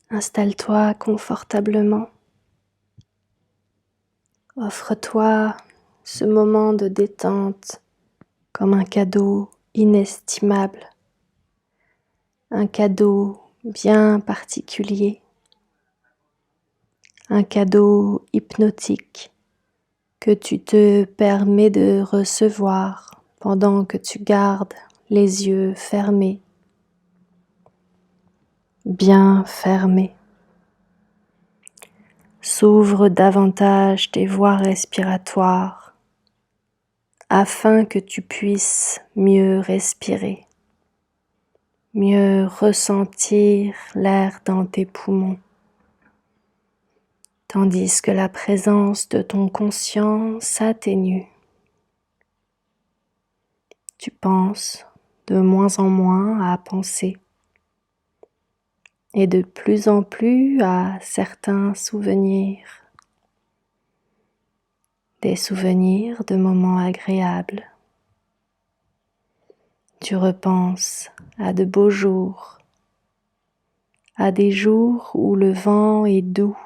Installe-toi confortablement. Offre-toi ce moment de détente comme un cadeau inestimable, un cadeau bien particulier, un cadeau hypnotique que tu te permets de recevoir pendant que tu gardes les yeux fermés, bien fermés. S'ouvre davantage tes voies respiratoires afin que tu puisses mieux respirer, mieux ressentir l'air dans tes poumons, tandis que la présence de ton conscient s'atténue. Tu penses de moins en moins à penser et de plus en plus à certains souvenirs, des souvenirs de moments agréables. Tu repenses à de beaux jours, à des jours où le vent est doux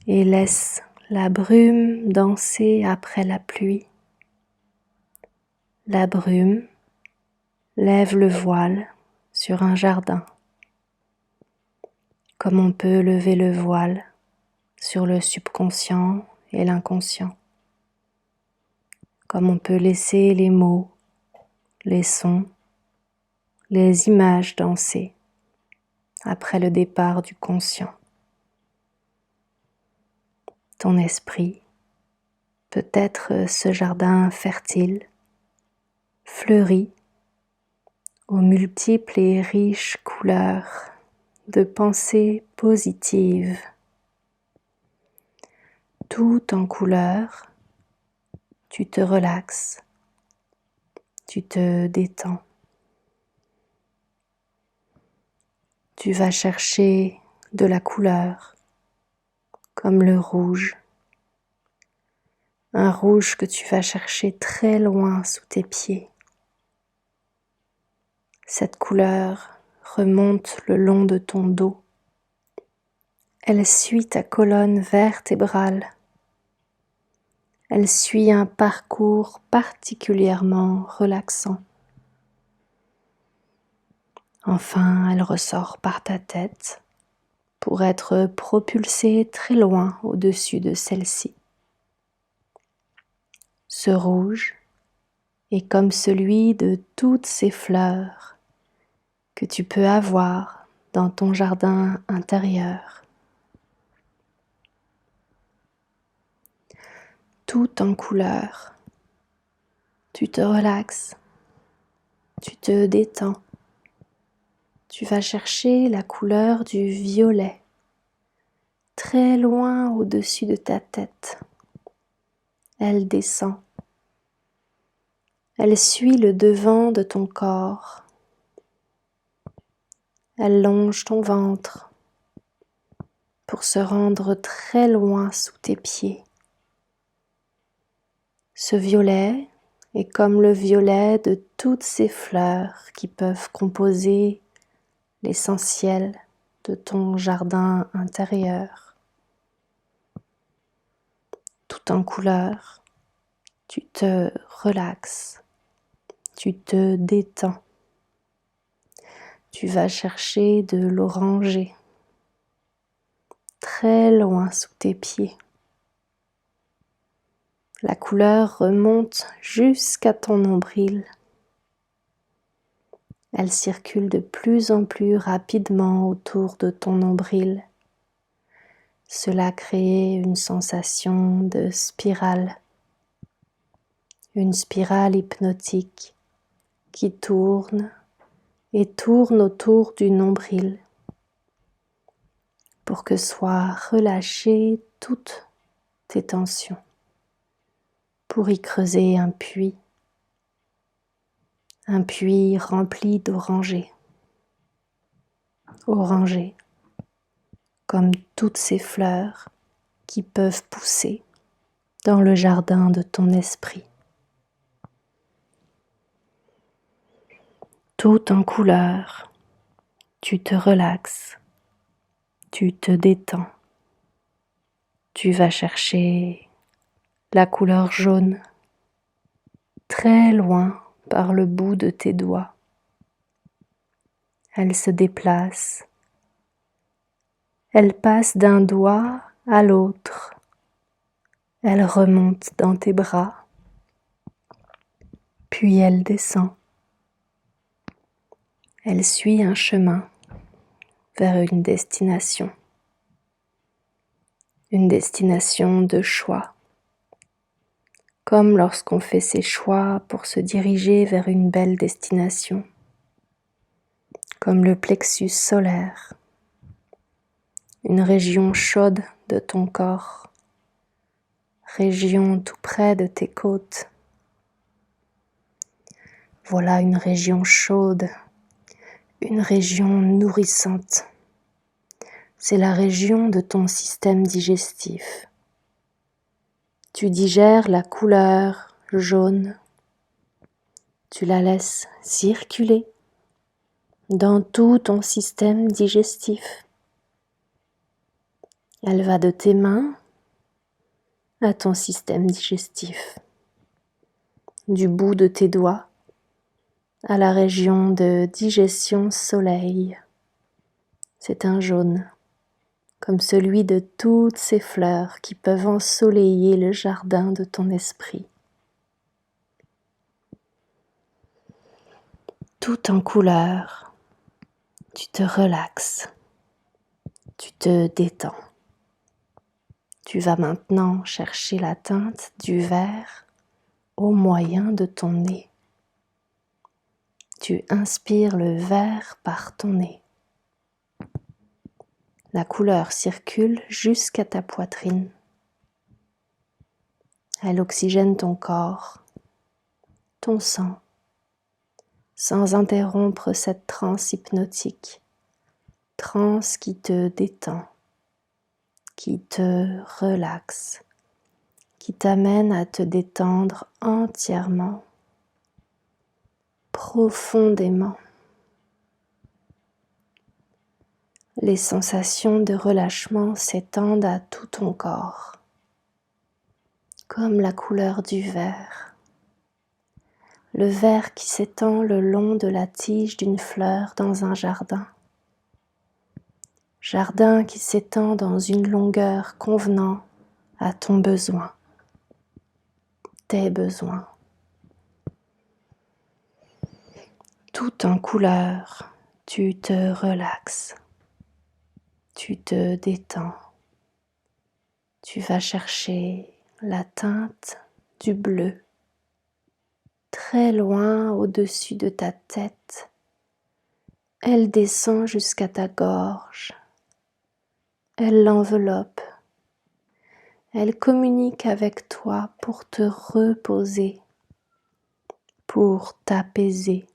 et laisse la brume danser après la pluie. La brume lève le voile sur un jardin, comme on peut lever le voile sur le subconscient et l'inconscient, comme on peut laisser les mots, les sons, les images danser après le départ du conscient. Ton esprit peut être ce jardin fertile, fleuri, aux multiples et riches couleurs de pensées positives. Tout en couleurs, tu te relaxes, tu te détends. Tu vas chercher de la couleur, comme le rouge. Un rouge que tu vas chercher très loin sous tes pieds. Cette couleur remonte le long de ton dos. Elle suit ta colonne vertébrale. Elle suit un parcours particulièrement relaxant. Enfin, elle ressort par ta tête pour être propulsée très loin au-dessus de celle-ci. Ce rouge est comme celui de toutes ces fleurs que tu peux avoir dans ton jardin intérieur. Tout en couleur, tu te relaxes, tu te détends. Tu vas chercher la couleur du violet, très loin au-dessus de ta tête. Elle descend. Elle suit le devant de ton corps. Elle longe ton ventre pour se rendre très loin sous tes pieds. Ce violet est comme le violet de toutes ces fleurs qui peuvent composer l'essentiel de ton jardin intérieur. Tout en couleur, tu te relaxes, tu te détends. Tu vas chercher de l'oranger, très loin sous tes pieds. La couleur remonte jusqu'à ton nombril. Elle circule de plus en plus rapidement autour de ton nombril. Cela crée une sensation de spirale, une spirale hypnotique qui tourne et tourne autour du nombril pour que soient relâchées toutes tes tensions, pour y creuser un puits rempli d'orangers. Orangers, comme toutes ces fleurs qui peuvent pousser dans le jardin de ton esprit. Tout en couleur, Tu te relaxes, tu te détends, tu vas chercher la couleur jaune très loin par le bout de tes doigts. Elle se déplace, elle passe d'un doigt à l'autre, elle remonte dans tes bras, puis elle descend. Elle suit un chemin vers une destination de choix, comme lorsqu'on fait ses choix pour se diriger vers une belle destination, comme le plexus solaire, une région chaude de ton corps, région tout près de tes côtes. Voilà une région chaude, une région nourrissante. C'est la région de ton système digestif. Tu digères la couleur jaune, tu la laisses circuler dans tout ton système digestif. Elle va de tes mains à ton système digestif, du bout de tes doigts à la région de digestion soleil. C'est un jaune, comme celui de toutes ces fleurs qui peuvent ensoleiller le jardin de ton esprit. Tout en couleur, tu te relaxes, tu te détends. Tu vas maintenant chercher la teinte du vert au moyen de ton nez. Tu inspires le vert par ton nez. La couleur circule jusqu'à ta poitrine. Elle oxygène ton corps, ton sang, sans interrompre cette transe hypnotique, transe qui te détend, qui te relaxe, qui t'amène à te détendre entièrement, profondément. Les sensations de relâchement s'étendent à tout ton corps, comme la couleur du vert. Le vert qui s'étend le long de la tige d'une fleur dans un jardin. Jardin qui s'étend dans une longueur convenant à ton besoin, tes besoins. Tout en couleur, tu te relaxes, tu te détends. Tu vas chercher la teinte du bleu, très loin au-dessus de ta tête. Elle descend jusqu'à ta gorge. Elle l'enveloppe. Elle communique avec toi pour te reposer, pour t'apaiser.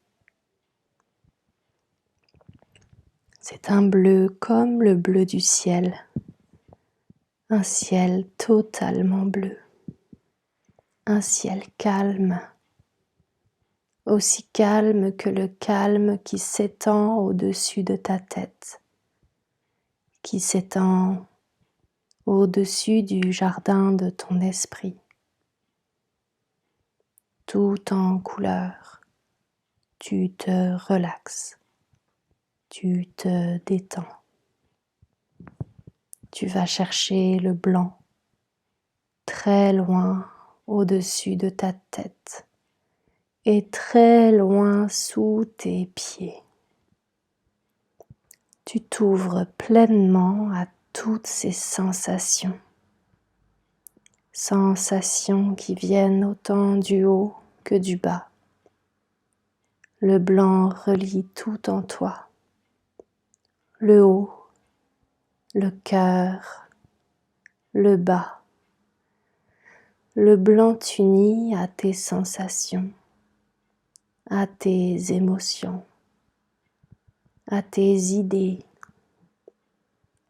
C'est un bleu comme le bleu du ciel, un ciel totalement bleu, un ciel calme, aussi calme que le calme qui s'étend au-dessus de ta tête, qui s'étend au-dessus du jardin de ton esprit. Tout en couleur, tu te relaxes, tu te détends. Tu vas chercher le blanc très loin au-dessus de ta tête et très loin sous tes pieds. Tu t'ouvres pleinement à toutes ces sensations. Sensations qui viennent autant du haut que du bas. Le blanc relie tout en toi. Le haut, le cœur, le bas. Le blanc t'unit à tes sensations, à tes émotions, à tes idées,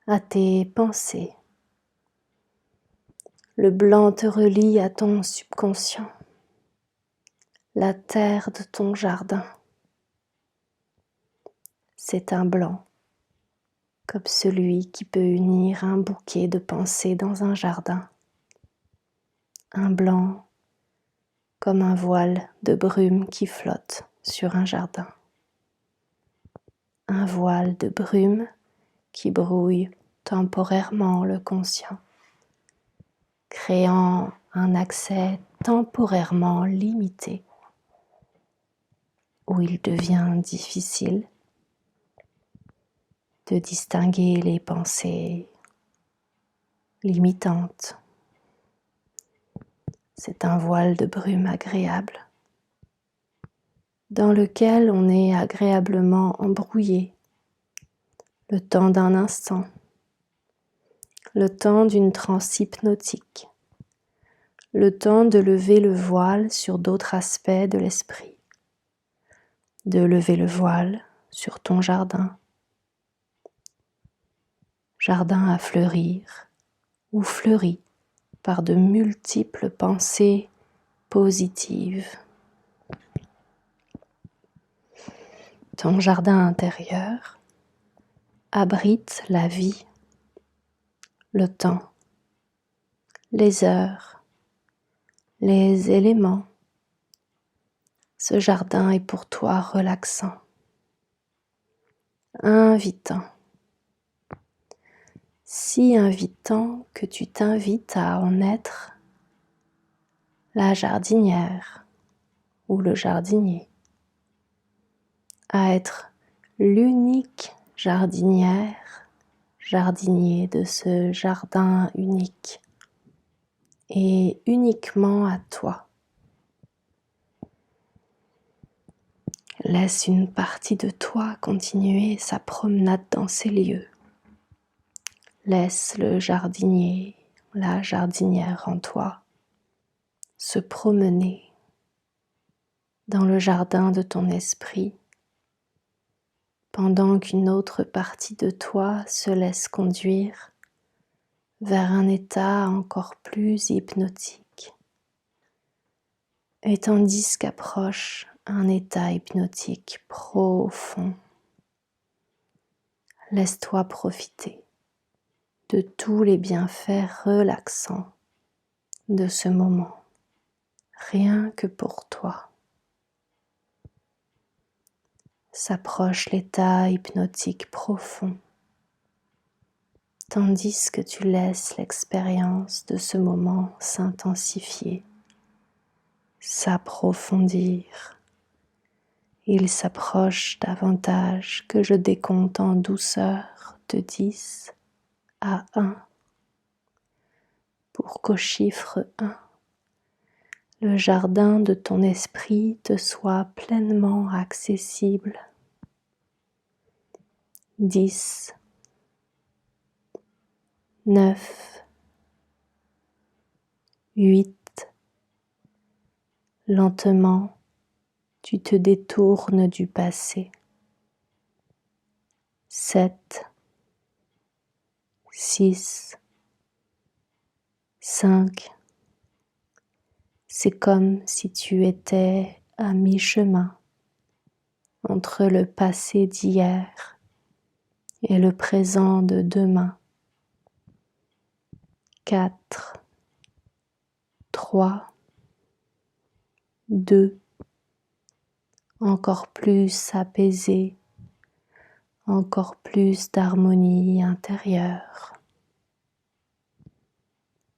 à tes pensées. Le blanc te relie à ton subconscient, la terre de ton jardin. c'est un blanc, comme celui qui peut unir un bouquet de pensées dans un jardin. Un blanc comme un voile de brume qui flotte sur un jardin. Un voile de brume qui brouille temporairement le conscient, créant un accès temporairement limité, où il devient difficile de distinguer les pensées limitantes. C'est un voile de brume agréable, dans lequel on est agréablement embrouillé, le temps d'un instant, le temps d'une transe hypnotique, le temps de lever le voile sur d'autres aspects de l'esprit, de lever le voile sur ton jardin, jardin à fleurir ou fleuri par de multiples pensées positives. Ton jardin intérieur abrite la vie, le temps, les heures, les éléments. Ce jardin est pour toi relaxant, invitant, si invitant que tu t'invites à en être la jardinière ou le jardinier, à être l'unique jardinière, jardinier de ce jardin unique et uniquement à toi. Laisse une partie de toi continuer sa promenade dans ces lieux. Laisse le jardinier, la jardinière en toi se promener dans le jardin de ton esprit pendant qu'une autre partie de toi se laisse conduire vers un état encore plus hypnotique. Et tandis qu'approche un état hypnotique profond, laisse-toi profiter de tous les bienfaits relaxants de ce moment, rien que pour toi. S'approche l'état hypnotique profond, tandis que tu laisses l'expérience de ce moment s'intensifier, s'approfondir. Il s'approche davantage que je décompte en douceur de 10 à 1 pour qu'au chiffre 1, le jardin de ton esprit te soit pleinement accessible. 10, 9, 8, lentement, tu te détournes du passé. 7, 6, 5, c'est comme si tu étais à mi-chemin entre le passé d'hier et le présent de demain. 4, 3, 2, encore plus apaisé, encore plus d'harmonie intérieure.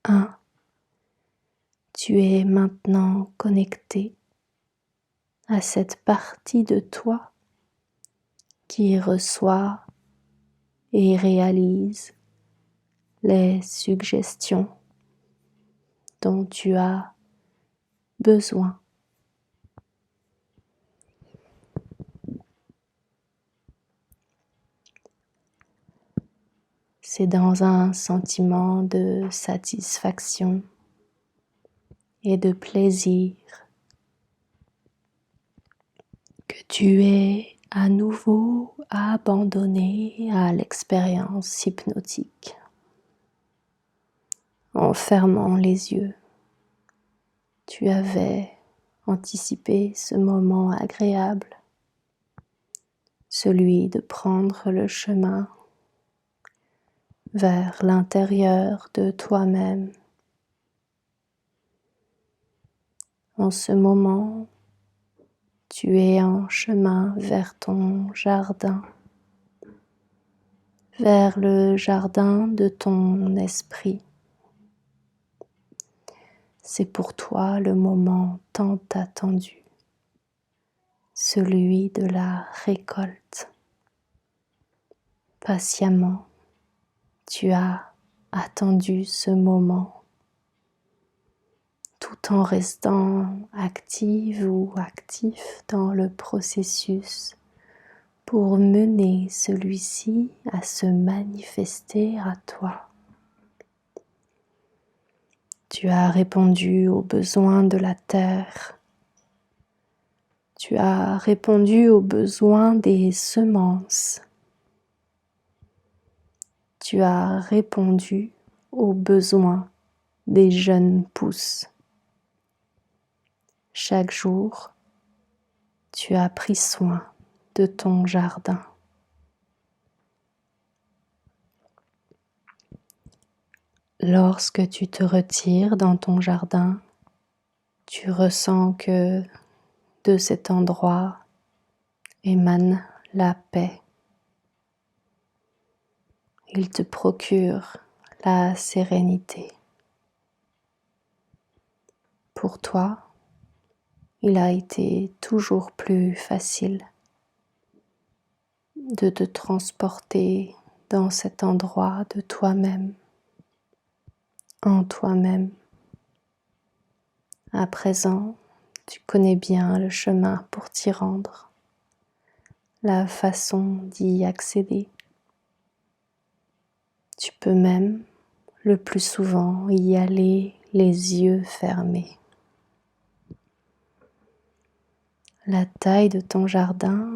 1, tu es maintenant connecté à cette partie de toi qui reçoit et réalise les suggestions dont tu as besoin. C'est dans un sentiment de satisfaction et de plaisir que tu es à nouveau abandonné à l'expérience hypnotique. En fermant les yeux, tu avais anticipé ce moment agréable celui de prendre le chemin vers l'intérieur de toi-même. En ce moment, tu es en chemin vers ton jardin, vers le jardin de ton esprit. C'est pour toi le moment tant attendu, celui de la récolte. Patiemment, tu as attendu ce moment, tout en restant active ou actif dans le processus pour mener celui-ci à se manifester à toi. Tu as répondu aux besoins de la terre. Tu as répondu aux besoins des semences. Tu as répondu aux besoins des jeunes pousses. Chaque jour, tu as pris soin de ton jardin. Lorsque tu te retires dans ton jardin, tu ressens que de cet endroit émane la paix. Il te procure la sérénité. Pour toi, il a été toujours plus facile de te transporter dans cet endroit de toi-même, en toi-même. À présent, tu connais bien le chemin pour t'y rendre, la façon d'y accéder. Tu peux même, le plus souvent, y aller les yeux fermés. La taille de ton jardin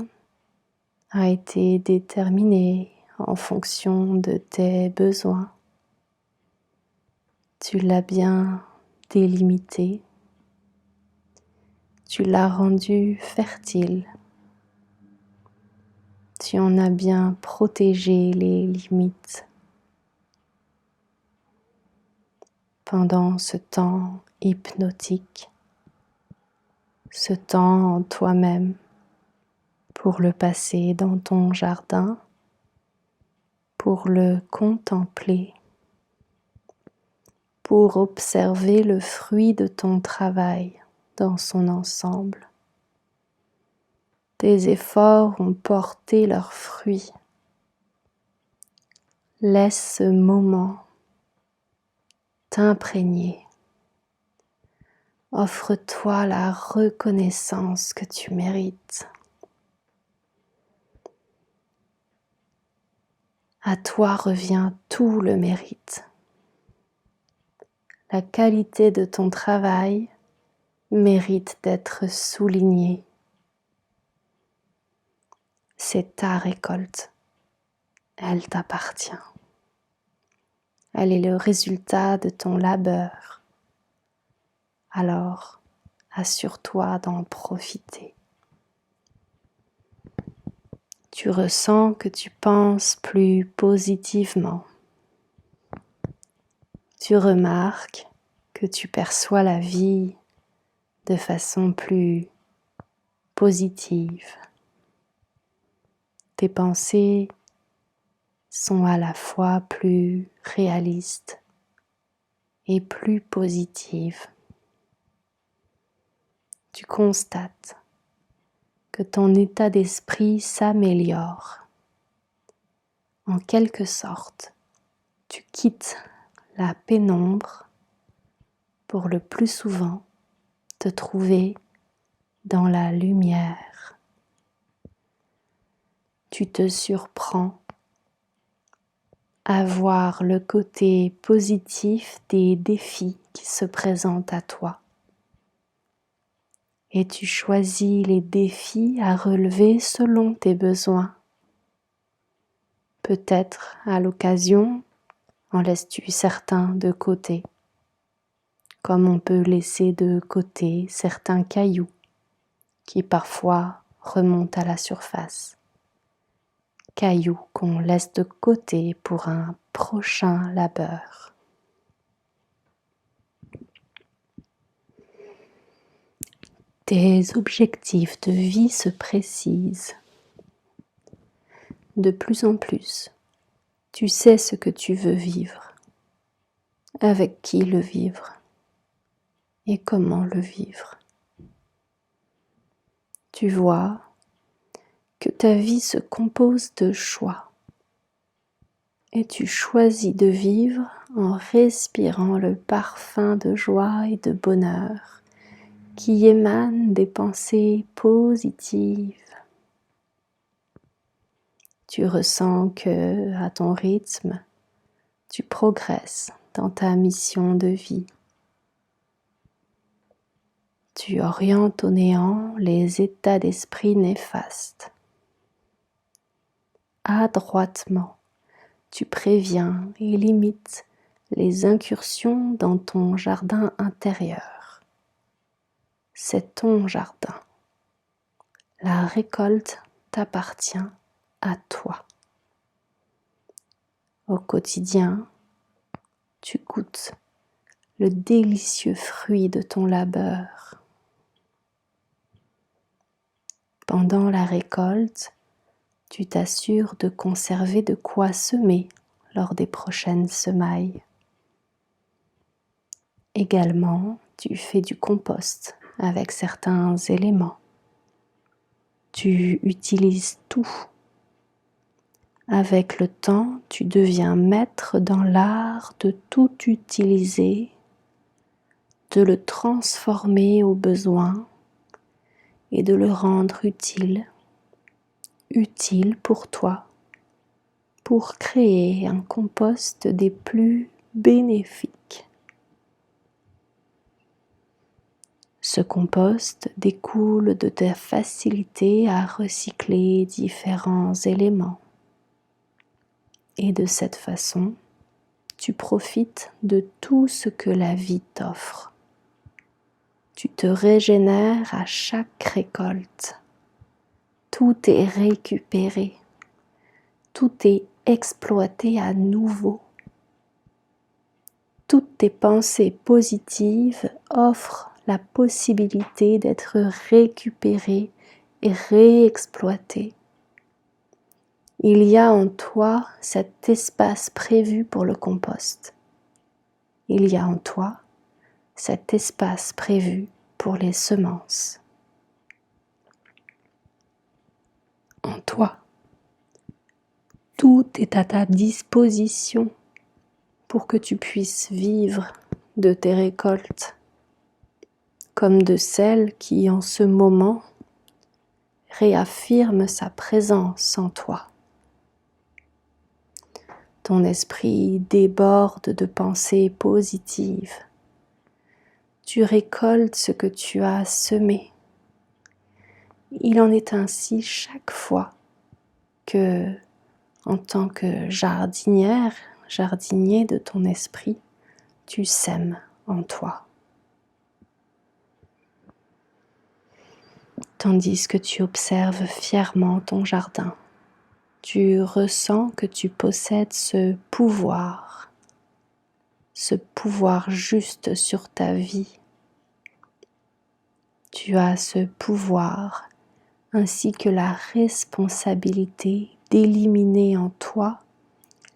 a été déterminée en fonction de tes besoins. Tu l'as bien délimité. Tu l'as rendu fertile. Tu en as bien protégé les limites. Pendant ce temps hypnotique, ce temps en toi-même, pour le passer dans ton jardin, pour le contempler, pour observer le fruit de ton travail dans son ensemble. Tes efforts ont porté leurs fruits. Laisse ce moment t'imprégner. Offre-toi la reconnaissance que tu mérites. À toi revient tout le mérite. La qualité de ton travail mérite d'être soulignée. C'est ta récolte. Elle t'appartient. Elle est le résultat de ton labeur. Alors, assure-toi d'en profiter. Tu ressens que tu penses plus positivement. Tu remarques que tu perçois la vie de façon plus positive. Tes pensées sont à la fois plus réalistes et plus positives. Tu constates que ton état d'esprit s'améliore. En quelque sorte, tu quittes la pénombre pour le plus souvent te trouver dans la lumière. Tu te surprends à voir le côté positif des défis qui se présentent à toi. Et tu choisis les défis à relever selon tes besoins. Peut-être à l'occasion, en laisses-tu certains de côté, comme on peut laisser de côté certains cailloux qui parfois remontent à la surface. cailloux qu'on laisse de côté pour un prochain labeur. Tes objectifs de vie se précisent. De plus en plus, tu sais ce que tu veux vivre, avec qui le vivre et comment le vivre. Tu vois que ta vie se compose de choix et tu choisis de vivre en respirant le parfum de joie et de bonheur qui émane des pensées positives. Tu ressens que, à ton rythme, tu progresses dans ta mission de vie. Tu orientes au néant les états d'esprit néfastes. Adroitement, tu préviens et limites les incursions dans ton jardin intérieur. C'est ton jardin. La récolte t'appartient à toi. Au quotidien, tu goûtes le délicieux fruit de ton labeur. Pendant la récolte, tu t'assures de conserver de quoi semer lors des prochaines semailles. Également, tu fais du compost avec certains éléments. Tu utilises tout. Avec le temps, tu deviens maître dans l'art de tout utiliser, de le transformer au besoin et de le rendre utile pour toi, pour créer un compost des plus bénéfiques. Ce compost découle de ta facilité à recycler différents éléments. Et de cette façon, tu profites de tout ce que la vie t'offre. Tu te régénères à chaque récolte. Tout est récupéré. Tout est exploité à nouveau. Toutes tes pensées positives offrent la possibilité d'être récupérées et réexploitées. Il y a en toi cet espace prévu pour le compost. Il y a en toi cet espace prévu pour les semences. En toi, tout est à ta disposition pour que tu puisses vivre de tes récoltes, comme de celle qui, en ce moment, réaffirme sa présence en toi. Ton esprit déborde de pensées positives. Tu récoltes ce que tu as semé. Il en est ainsi chaque fois que, en tant que jardinière, jardinier de ton esprit, tu sèmes en toi. Tandis que tu observes fièrement ton jardin, tu ressens que tu possèdes ce pouvoir juste sur ta vie. Tu as ce pouvoir ainsi que la responsabilité d'éliminer en toi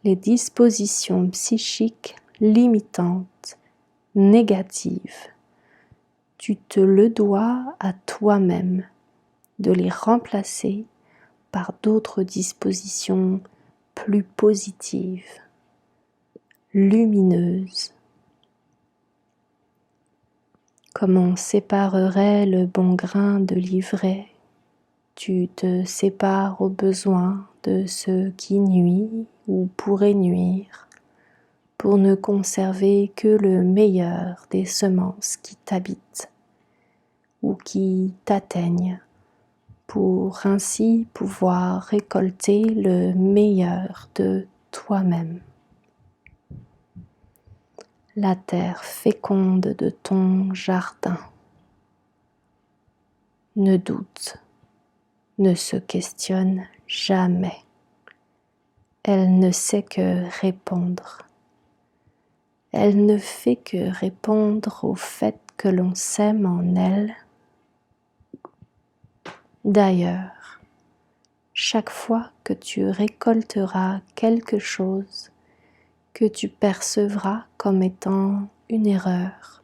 les dispositions psychiques limitantes, négatives. Tu te le dois à toi-même de les remplacer par d'autres dispositions plus positives, lumineuses. Comme on séparerait le bon grain de l'ivraie, tu te sépares au besoin de ce qui nuit ou pourrait nuire pour ne conserver que le meilleur des semences qui t'habitent ou qui t'atteignent pour ainsi pouvoir récolter le meilleur de toi-même. La terre féconde de ton jardin. Ne doute, ne se questionne jamais. elle ne sait que répondre. Elle ne fait que répondre au fait que l'on s'aime en elle. D'ailleurs, chaque fois que tu récolteras quelque chose que tu percevras comme étant une erreur,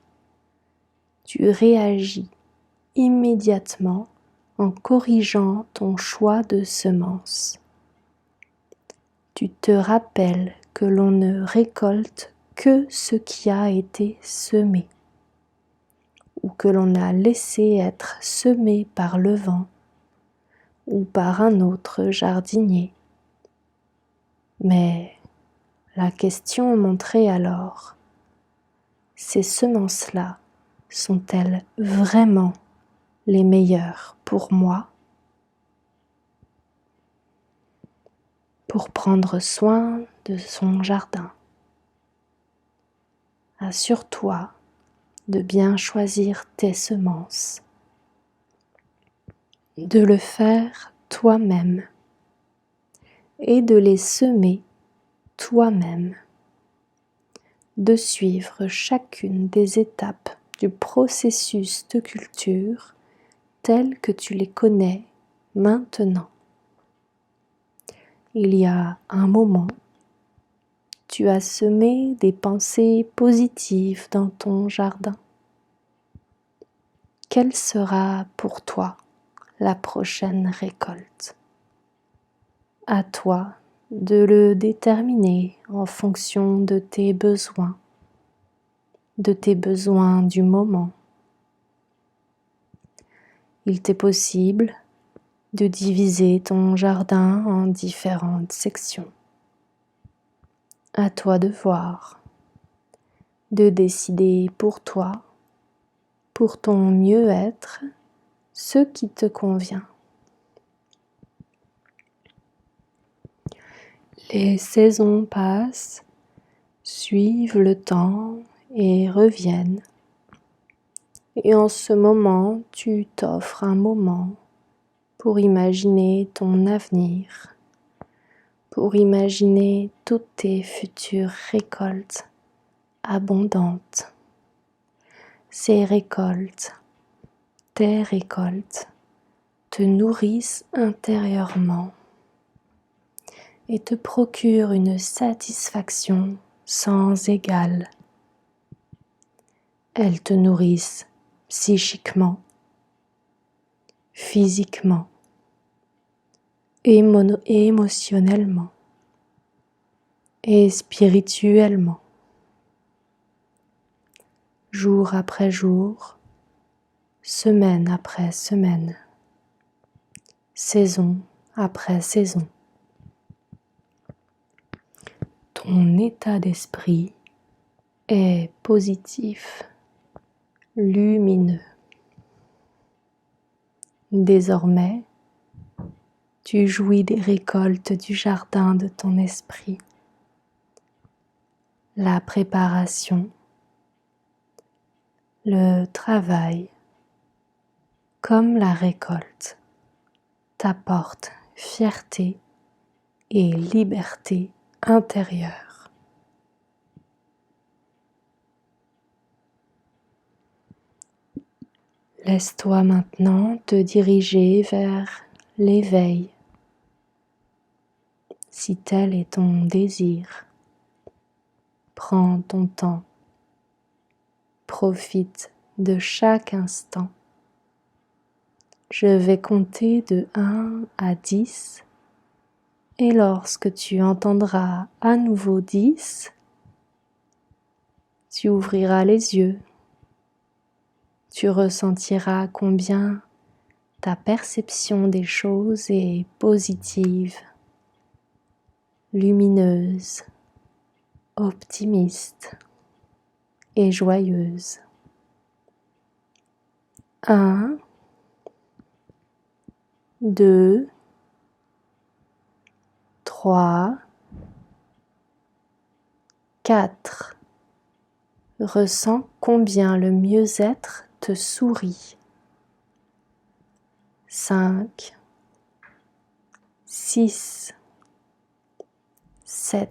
tu réagis immédiatement en corrigeant ton choix de semence. Tu te rappelles que l'on ne récolte que ce qui a été semé, ou que l'on a laissé être semé par le vent ou par un autre jardinier. Mais la question montrait alors, ces semences-là sont-elles vraiment les meilleures pour moi? Pour prendre soin de son jardin. Assure-toi de bien choisir tes semences, de le faire toi-même et de les semer toi-même, de suivre chacune des étapes du processus de culture telles que tu les connais maintenant. Il y a un moment, tu as semé des pensées positives dans ton jardin. Quelle sera pour toi la prochaine récolte? À toi de le déterminer en fonction de tes besoins du moment. Il t'est possible de diviser ton jardin en différentes sections. À toi de voir, de décider pour toi, pour ton mieux-être, ce qui te convient. Les saisons passent, suivent le temps et reviennent. Et en ce moment, tu t'offres un moment pour imaginer ton avenir, pour imaginer toutes tes futures récoltes abondantes. Ces récoltes, tes récoltes, te nourrissent intérieurement et te procurent une satisfaction sans égale. Elles te nourrissent psychiquement, physiquement, émotionnellement et spirituellement. Jour après jour, semaine après semaine, saison après saison. Ton état d'esprit est positif, lumineux. Désormais, tu jouis des récoltes du jardin de ton esprit. La préparation, le travail, comme la récolte, t'apporte fierté et liberté intérieure. Laisse-toi maintenant te diriger vers l'éveil, si tel est ton désir. Prends ton temps, profite de chaque instant. Je vais compter de 1 à 10 et lorsque tu entendras à nouveau 10, tu ouvriras les yeux. Tu ressentiras combien ta perception des choses est positive, lumineuse, optimiste et joyeuse. 1, 2, 3, 4. Ressens combien le mieux-être te sourit. 5, 6, 7.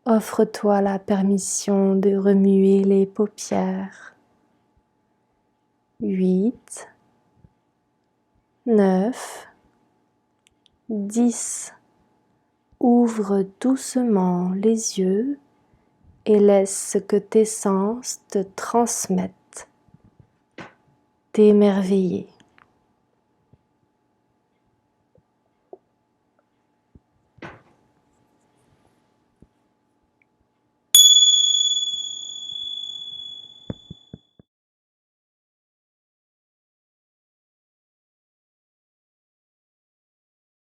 Offre-toi la permission de remuer les paupières. 8. 9. 10. Ouvre doucement les yeux et laisse que tes sens te transmettent. T'émerveiller.